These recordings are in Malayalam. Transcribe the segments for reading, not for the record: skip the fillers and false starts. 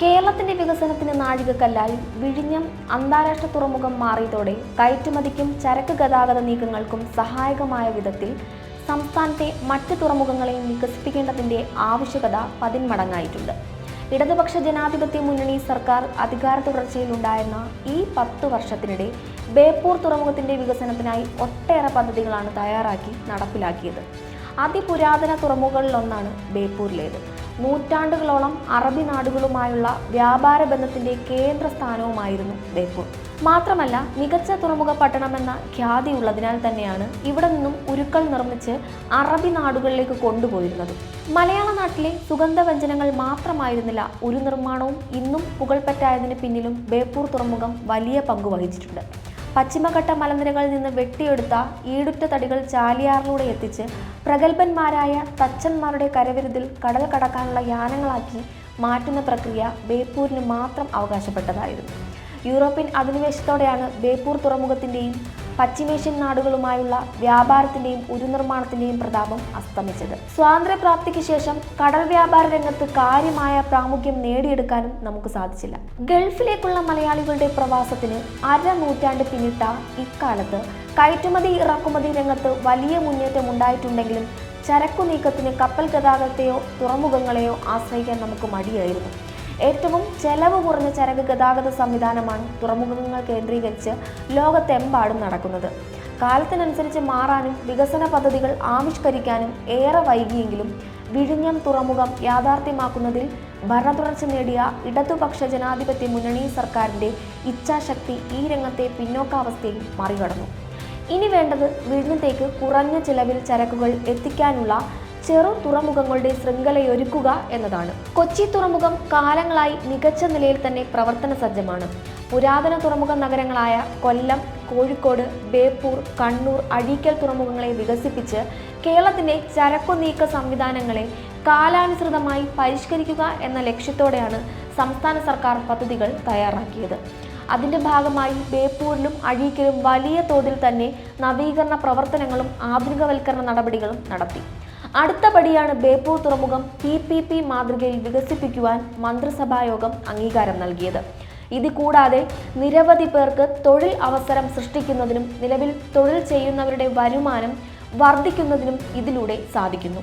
കേരളത്തിന്റെ വികസനത്തിന് നാഴികക്കല്ലായി വിഴിഞ്ഞം അന്താരാഷ്ട്ര തുറമുഖം മാറിയതോടെ കയറ്റുമതിക്കും ചരക്ക് ഗതാഗത നീക്കങ്ങൾക്കും സഹായകമായ വിധത്തിൽ സംസ്ഥാനത്തെ മറ്റ് തുറമുഖങ്ങളെയും വികസിപ്പിക്കേണ്ടതിന്റെ ആവശ്യകത പതിന്മടങ്ങായിട്ടുണ്ട്. ഇടതുപക്ഷ ജനാധിപത്യ മുന്നണി സർക്കാർ അധികാര തുടർച്ചയിലുണ്ടായിരുന്ന ഈ 10 വർഷത്തിനിടെ ബേപ്പൂർ തുറമുഖത്തിന്റെ വികസനത്തിനായി ഒട്ടേറെ പദ്ധതികളാണ് തയ്യാറാക്കി നടപ്പിലാക്കിയത്. അതിപുരാതന തുറമുഖങ്ങളിലൊന്നാണ് ബേപ്പൂരിലേത്. നൂറ്റാണ്ടുകളോളം അറബി നാടുകളുമായുള്ള വ്യാപാര ബന്ധത്തിന്റെ കേന്ദ്ര സ്ഥാനവുമായിരുന്നു ബേപ്പൂർ. മാത്രമല്ല, മികച്ച തുറമുഖ പട്ടണമെന്ന ഖ്യാതിയുള്ളതിനാൽ തന്നെയാണ് ഇവിടെ നിന്നും ഉരുക്കൾ നിർമ്മിച്ച് അറബി നാടുകളിലേക്ക് കൊണ്ടുപോയിരുന്നത്. മലയാള നാട്ടിലെ സുഗന്ധവ്യഞ്ജനങ്ങൾ മാത്രമായിരുന്നില്ല ഉരു നിർമ്മാണവും ഇന്നും പുകൾപെറ്റായതിന് പിന്നിലും ബേപ്പൂർ തുറമുഖം വലിയ പങ്ക് വഹിച്ചിട്ടുണ്ട്. പശ്ചിമഘട്ട മലനിരകളിൽ നിന്ന് വെട്ടിയെടുത്ത ഈടുറ്റ തടികൾ ചാലിയാറിലൂടെ എത്തിച്ച് പ്രഗത്ഭന്മാരായ തച്ചന്മാരുടെ കരവിരുതിൽ കടൽ കടക്കാനുള്ള യാനങ്ങളാക്കി മാറ്റുന്ന പ്രക്രിയ ബേപ്പൂരിന് മാത്രം അവകാശപ്പെട്ടതായിരുന്നു. യൂറോപ്യൻ അധിനിവേശത്തോടെയാണ് ബേപ്പൂർ തുറമുഖത്തിൻ്റെയും പശ്ചിമേഷ്യൻ നാടുകളുമായുള്ള വ്യാപാരത്തിൻ്റെയും ഉരുനിർമ്മാണത്തിൻ്റെയും പ്രതാപം അസ്തമിച്ചത്. സ്വാതന്ത്ര്യപ്രാപ്തിക്ക് ശേഷം കടൽ വ്യാപാര രംഗത്ത് കാര്യമായ പ്രാമുഖ്യം നേടിയെടുക്കാനും നമുക്ക് സാധിച്ചില്ല. ഗൾഫിലേക്കുള്ള മലയാളികളുടെ പ്രവാസത്തിന് അരനൂറ്റാണ്ട് പിന്നിട്ട ഇക്കാലത്ത് കയറ്റുമതി ഇറക്കുമതി രംഗത്ത് വലിയ മുന്നേറ്റം ഉണ്ടായിട്ടുണ്ടെങ്കിലും ചരക്കു നീക്കത്തിന് കപ്പൽ ഗതാഗതത്തെയോ തുറമുഖങ്ങളെയോ ആശ്രയിക്കാൻ നമുക്ക് മടിയായിരുന്നു. ഏറ്റവും ചെലവ് കുറഞ്ഞ ചരക്ക് ഗതാഗത സംവിധാനമാണ് തുറമുഖങ്ങൾ കേന്ദ്രീകരിച്ച് ലോകത്തെമ്പാടും നടക്കുന്നത്. കാലത്തിനനുസരിച്ച് മാറാനും വികസന പദ്ധതികൾ ആവിഷ്കരിക്കാനും ഏറെ വൈകിയെങ്കിലും വിഴിഞ്ഞം തുറമുഖം യാഥാർത്ഥ്യമാക്കുന്നതിൽ ഭരണതുടർച്ച നേടിയ ഇടതുപക്ഷ ജനാധിപത്യ മുന്നണി സർക്കാരിൻ്റെ ഇച്ഛാശക്തി ഈ രംഗത്തെ പിന്നോക്കാവസ്ഥയും മറികടന്നു. ഇനി വേണ്ടത് വിഴിഞ്ഞത്തേക്ക് കുറഞ്ഞ ചിലവിൽ ചരക്കുകൾ എത്തിക്കാനുള്ള ചെറു തുറമുഖങ്ങളുടെ ശൃംഖലയൊരുക്കുക എന്നതാണ്. കൊച്ചി തുറമുഖം കാലങ്ങളായി മികച്ച നിലയിൽ തന്നെ പ്രവർത്തന സജ്ജമാണ്. പുരാതന തുറമുഖ നഗരങ്ങളായ കൊല്ലം, കോഴിക്കോട്, ബേപ്പൂർ, കണ്ണൂർ, അഴീക്കൽ തുറമുഖങ്ങളെ വികസിപ്പിച്ച് കേരളത്തിൻ്റെ ചരക്കു നീക്ക സംവിധാനങ്ങളെ കാലാനുസൃതമായി പരിഷ്കരിക്കുക എന്ന ലക്ഷ്യത്തോടെയാണ് സംസ്ഥാന സർക്കാർ പദ്ധതികൾ തയ്യാറാക്കിയത്. അതിൻ്റെ ഭാഗമായി ബേപ്പൂരിലും അഴീക്കലും വലിയ തോതിൽ തന്നെ നവീകരണ പ്രവർത്തനങ്ങളും ആധുനികവൽക്കരണ നടപടികളും നടത്തി. അടുത്ത പടിയാണ് ബേപ്പൂർ തുറമുഖം PPP മാതൃകയിൽ വികസിപ്പിക്കുവാൻ മന്ത്രിസഭായോഗം അംഗീകാരം നൽകിയത്. ഇത് കൂടാതെ നിരവധി പേർക്ക് തൊഴിൽ അവസരം സൃഷ്ടിക്കുന്നതിനും നിലവിൽ തൊഴിൽ ചെയ്യുന്നവരുടെ വരുമാനം വർദ്ധിക്കുന്നതിനും ഇതിലൂടെ സാധിക്കുന്നു.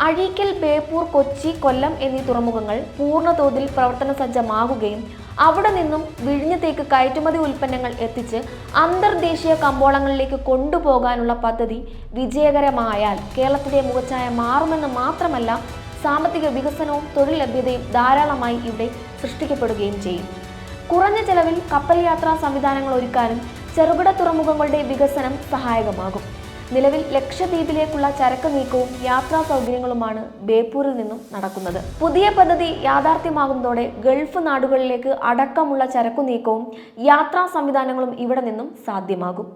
അഴീക്കൽ, ബേപ്പൂർ, കൊച്ചി, കൊല്ലം എന്നീ തുറമുഖങ്ങൾ പൂർണ്ണതോതിൽ പ്രവർത്തന സജ്ജമാകുകയും അവിടെ നിന്നും വിഴിഞ്ഞത്തേക്ക് കയറ്റുമതി ഉൽപ്പന്നങ്ങൾ എത്തിച്ച് അന്തർദേശീയ കമ്പോളങ്ങളിലേക്ക് കൊണ്ടുപോകാനുള്ള പദ്ധതി വിജയകരമായാൽ കേരളത്തിൻ്റെ മുഖച്ഛായ മാറുമെന്ന് മാത്രമല്ല, സാമ്പത്തിക വികസനവും തൊഴിൽ ലഭ്യതയും ധാരാളമായി ഇവിടെ സൃഷ്ടിക്കപ്പെടുകയും ചെയ്യും. കുറഞ്ഞ ചെലവിൽ കപ്പൽ യാത്രാ സംവിധാനങ്ങൾ ഒരുക്കാനും ചെറുകിട തുറമുഖങ്ങളുടെ വികസനം സഹായകമാകും. നിലവിൽ ലക്ഷദ്വീപിലേക്കുള്ള ചരക്ക് നീക്കവും യാത്രാ സൗകര്യങ്ങളുമാണ് ബേപ്പൂരിൽ നിന്നും നടക്കുന്നത്. പുതിയ പദ്ധതി യാഥാർത്ഥ്യമാകുന്നതോടെ ഗൾഫ് നാടുകളിലേക്ക് അടക്കമുള്ള ചരക്കു നീക്കവും യാത്രാ സംവിധാനങ്ങളും ഇവിടെ നിന്നും സാധ്യമാകും.